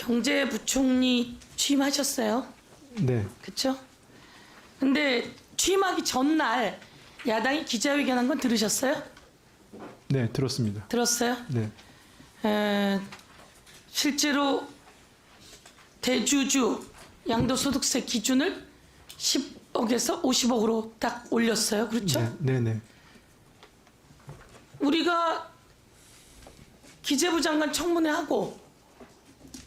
경제부총리 취임하셨어요. 네. 그렇죠? 근데 취임하기 전날 야당이 기자회견한 건 들으셨어요? 네, 들었습니다. 들었어요? 네. 실제로 대주주 양도소득세 기준을 10억에서 50억으로 딱 올렸어요. 그렇죠? 네, 네, 네. 우리가 기재부 장관 청문회 하고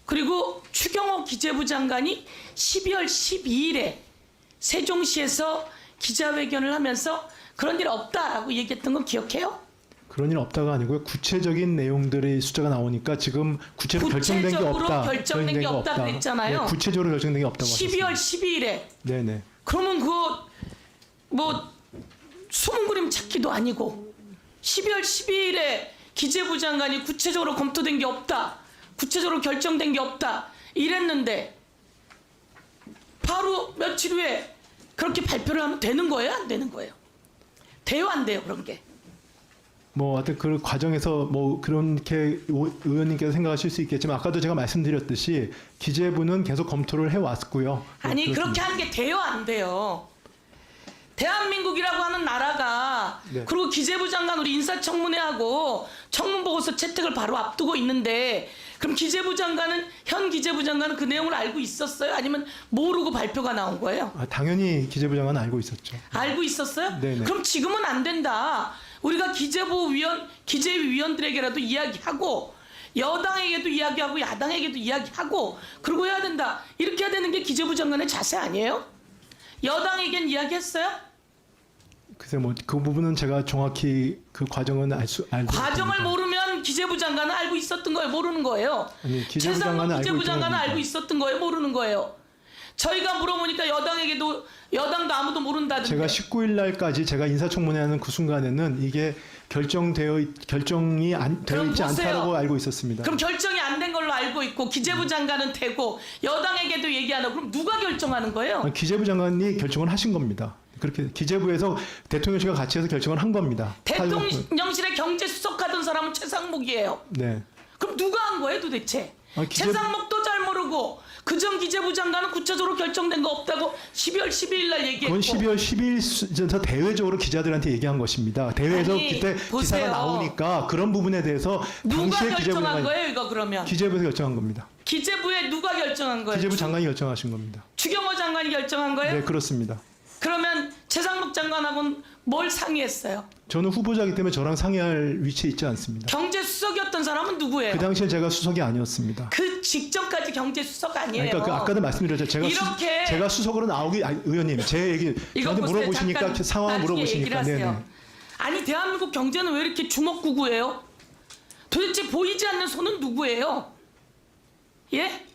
그리고 추경호 기재부 장관이 12월 12일에 세종시에서 기자회견을 하면서 그런 일 없다라고 얘기했던 건 기억해요? 그런 일 없다가 아니고요. 구체적인 내용들의 숫자가 나오니까 지금 구체적으로 결정된 게 없다. 결정된 게 없다 그랬잖아요. 네, 구체적으로 결정된 게 없다고 12월 하셨습니다. 12일에. 네, 네. 그러면 그거 뭐 숨은 그림 찾기도 아니고 12월 12일에 기재부 장관이 구체적으로 검토된 게 없다. 구체적으로 결정된 게 없다. 이랬는데 바로 며칠 후에 그렇게 발표를 하면 되는 거예요? 안 되는 거예요? 돼요? 안 돼요? 그런 게. 뭐 하여튼 그 과정에서 뭐 그렇게 의원님께서 생각하실 수 있겠지만 아까도 제가 말씀드렸듯이 기재부는 계속 검토를 해왔고요. 아니 그렇습니다. 그렇게 하는 게 돼요? 안 돼요? 대한민국이라고 하는 나라가 네. 그리고 기재부 장관 우리 인사청문회하고 청문보고서 채택을 바로 앞두고 있는데 그럼 기재부 장관은 현 기재부 장관은 그 내용을 알고 있었어요? 아니면 모르고 발표가 나온 거예요? 당연히 기재부 장관은 알고 있었죠. 알고 있었어요? 네네. 그럼 지금은 안 된다. 우리가 기재위 위원들에게라도 이야기하고 여당에게도 이야기하고 야당에게도 이야기하고 그러고 해야 된다. 이렇게 해야 되는 게 기재부 장관의 자세 아니에요? 여당에겐 이야기했어요? 글쎄 뭐 그 부분은 제가 정확히 그 과정은 알고 과정을 못합니다. 모르면 기재부 장관은 알고 있었던 거예요? 모르는 거예요? 아니, 기재부 최상목 장관은 알고 기재부 있다고 장관은 합니다. 알고 있었던 거예요? 모르는 거예요? 저희가 물어보니까 여당도 아무도 모른다던데. 제가 19일 날까지 제가 인사청문회하는 그 순간에는 이게 결정이 되어 있지 보세요. 않다라고 알고 있었습니다. 그럼 결정이 안 된 걸로 알고 있고 기재부 장관은 되고 여당에게도 얘기 안 하고 그럼 누가 결정하는 거예요? 기재부 장관이 결정을 하신 겁니다. 그렇게 기재부에서 대통령실과 같이 해서 결정을 한 겁니다. 대통령실에 경제수석하던 사람은 최상목이에요. 네. 그럼 누가 한 거예요 도대체? 기재부- 최상목도 잘 모르고 그전 기재부 장관은 구체적으로 결정된 거 없다고 12월 12일 날 얘기했고 그건 12월 10일부터 대외적으로 기자들한테 얘기한 것입니다. 대회에서 아니, 그때 보세요. 기사가 나오니까 그런 부분에 대해서 누가 당시에 기재부 결정한 장관이 거예요 이거 그러면? 기재부에서 결정한 겁니다. 기재부에 누가 결정한 거예요? 기재부 장관이 결정하신 겁니다. 추경호 장관이 결정한 거예요? 네, 그렇습니다. 그러면 최상목 장관하고는 뭘 상의했어요? 저는 후보자이기 때문에 저랑 상의할 위치에 있지 않습니다. 경제수석이었던 사람은 누구예요? 그 당시에 제가 수석이 아니었습니다. 그 직전까지 경제수석 아니에요. 그러니까 아까도 말씀드렸죠. 제가 수석으로 나오기 의원님 제 얘기 이거 저한테 보세요. 물어보시니까 잠깐 상황을 나중에 얘기를 물어보시니까 하세요. 네네. 아니 대한민국 경제는 왜 이렇게 주먹구구예요? 도대체 보이지 않는 손은 누구예요? 예?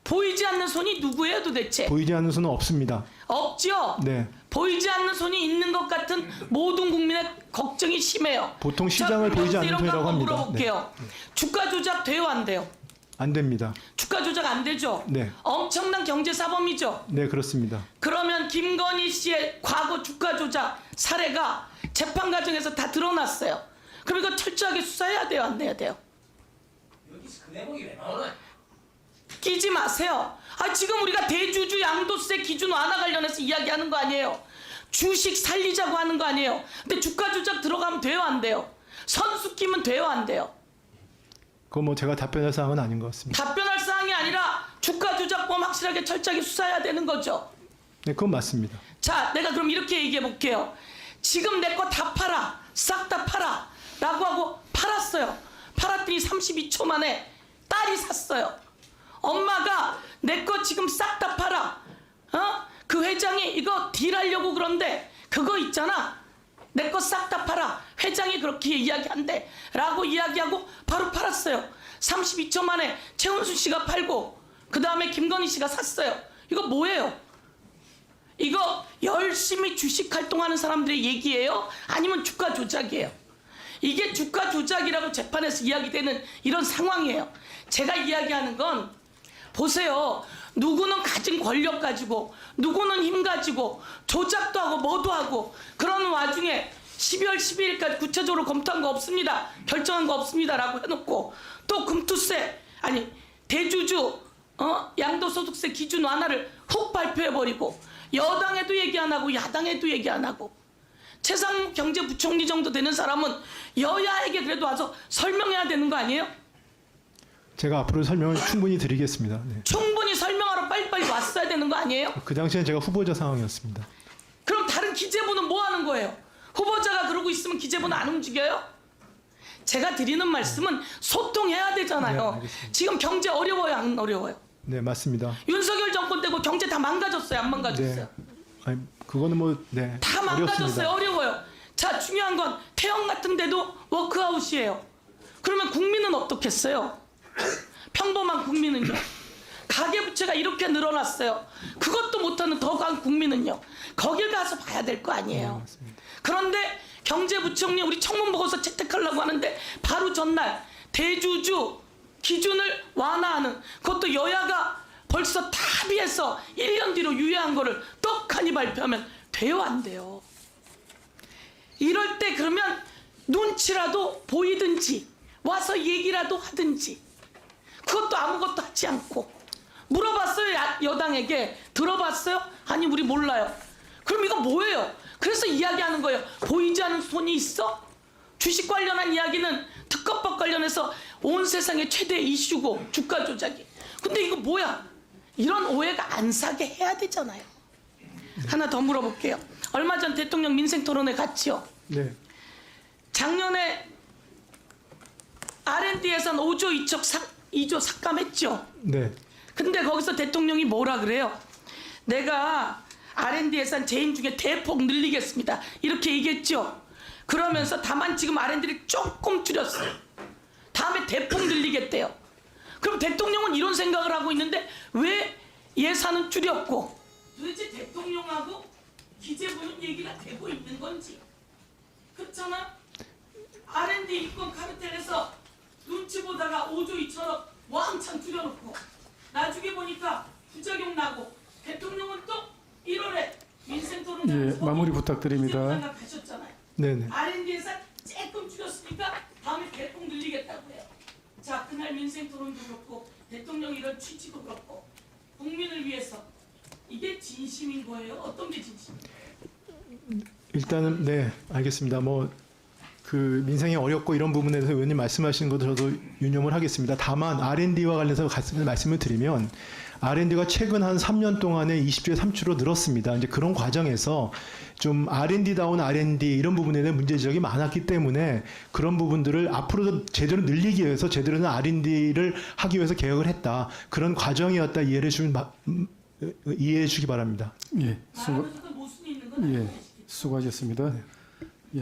보이지 않는 손이 누구예요 도대체? 보이지 않는 수는 없습니다. 없죠? 네. 보이지 않는 손이 있는 것 같은 모든 국민의 걱정이 심해요. 보통 시장을 보이지 않는 손이라고 이런 거 합니다. 물어볼게요. 주가 조작 돼요 안 돼요? 안 됩니다. 주가 조작 안 되죠? 네. 엄청난 경제사범이죠? 네, 그렇습니다. 그러면 김건희 씨의 과거 주가 조작 사례가 재판 과정에서 다 드러났어요. 그럼 이거 철저하게 수사해야 돼요 안 해야 돼요? 여기서 그 내용이 왜 나오나? 끼지 마세요. 지금 우리가 대주주 양도세 기준 완화 관련해서 이야기하는 거 아니에요? 주식 살리자고 하는 거 아니에요? 근데 주가 조작 들어가면 돼요 안 돼요? 선수 끼면 돼요 안 돼요? 그건 뭐 제가 답변할 사항은 아닌 것 같습니다. 답변할 사항이 아니라 주가 조작범 확실하게 철저하게 수사해야 되는 거죠. 네, 그건 맞습니다. 자, 내가 그럼 이렇게 얘기해 볼게요. 지금 내 거 다 팔아. 싹 다 팔아. 라고 하고 팔았어요. 팔았더니 32초 만에 딸이 샀어요. 엄마가 내 거 지금 싹 다 팔아. 그 회장이 이거 딜하려고 그런데 그거 있잖아. 내 거 싹 다 팔아. 회장이 그렇게 이야기한대. 라고 이야기하고 바로 팔았어요. 32초 만에 최은순 씨가 팔고 그 다음에 김건희 씨가 샀어요. 이거 뭐예요? 이거 열심히 주식 활동하는 사람들의 얘기예요? 아니면 주가 조작이에요? 이게 주가 조작이라고 재판에서 이야기되는 이런 상황이에요. 제가 이야기하는 건 보세요. 누구는 가진 권력 가지고 누구는 힘 가지고 조작도 하고 뭐도 하고 그런 와중에 12월 12일까지 구체적으로 검토한 거 없습니다. 결정한 거 없습니다. 라고 해놓고 또 금투세 대주주 양도소득세 기준 완화를 훅 발표해버리고 여당에도 얘기 안 하고 야당에도 얘기 안 하고 최상무 경제부총리 정도 되는 사람은 여야에게 그래도 와서 설명해야 되는 거 아니에요? 제가 앞으로 설명을 충분히 드리겠습니다. 네. 충분히 설명하러 빨리빨리 왔어야 되는 거 아니에요? 그 당시엔 제가 후보자 상황이었습니다. 그럼 다른 기재부는 뭐 하는 거예요? 후보자가 그러고 있으면 기재부는 안 움직여요? 제가 드리는 말씀은 소통해야 네, 되잖아요. 알겠습니다. 지금 경제 어려워요, 안 어려워요? 네, 맞습니다. 윤석열 정권 때고 경제 다 망가졌어요, 안 망가졌어요? 네. 아니, 그거는 뭐 네. 다 망가졌어요. 어렵습니다. 어려워요. 자, 중요한 건 태형 같은 데도 워크아웃이에요. 그러면 국민은 어떻겠어요? 평범한 국민은요? 가계부채가 이렇게 늘어났어요. 그것도 못하는 더 강한 국민은요? 거길 가서 봐야 될 거 아니에요. 그런데 경제부총리 우리 청문보고서 채택하려고 하는데 바로 전날 대주주 기준을 완화하는 그것도 여야가 벌써 합의해서 1년 뒤로 유예한 거를 떡하니 발표하면 돼요, 안 돼요? 이럴 때 그러면 눈치라도 보이든지 와서 얘기라도 하든지 그것도 아무것도 하지 않고 물어봤어요, 여당에게. 들어봤어요? 아니, 우리 몰라요. 그럼 이거 뭐예요? 그래서 이야기하는 거예요. 보이지 않는 손이 있어? 주식 관련한 이야기는 특허법 관련해서 온 세상의 최대 이슈고 주가 조작이. 근데 이거 뭐야? 이런 오해가 안 사게 해야 되잖아요. 하나 더 물어볼게요. 얼마 전 대통령 민생토론회 갔지요. 네. 작년에 R&D 예산 5조 2조 삭감했죠. 네. 근데 거기서 대통령이 뭐라 그래요? 내가 R&D 예산 재임 중에 대폭 늘리겠습니다. 이렇게 얘기했죠. 그러면서 다만 지금 R&D를 조금 줄였어요. 다음에 대폭 늘리겠대요. 그럼 대통령은 이런 생각을 하고 있는데 왜 예산은 줄였고 도대체 대통령하고 기재부는 얘기가 되고 있는 건지. 그렇잖아? R&D 입건 카르텔에서 눈치 보다가 5조 2천억 왕창 줄여놓고 나중에 보니까 부작용 나고 대통령은 또 1월에 민생토론회에서 마무리 부탁드립니다. 가셨잖아요. 네네. R&D 예산 조금 줄였으니까 다음에 대폭 늘리겠다고 해요. 자, 그날 민생토론도 그렇고 대통령 이런 취지도 그렇고 국민을 위해서 이게 진심인 거예요? 어떤 게 진심이에요? 일단은 네, 알겠습니다. 뭐 그 민생이 어렵고 이런 부분에 대해서 의원님 말씀하신 것도 저도 유념을 하겠습니다. 다만 R&D와 관련해서 말씀을 드리면 R&D가 최근 한 3년 동안에 20조에 3초로 늘었습니다. 이제 그런 과정에서 좀 R&D다운 R&D 이런 부분에 대한 문제 지적이 많았기 때문에 그런 부분들을 앞으로도 제대로 늘리기 위해서 제대로 된 R&D를 하기 위해서 개혁을 했다. 그런 과정이었다 이해해 주기 바랍니다. 예, 말하면서도 모순이 있는 건 수고하셨습니다.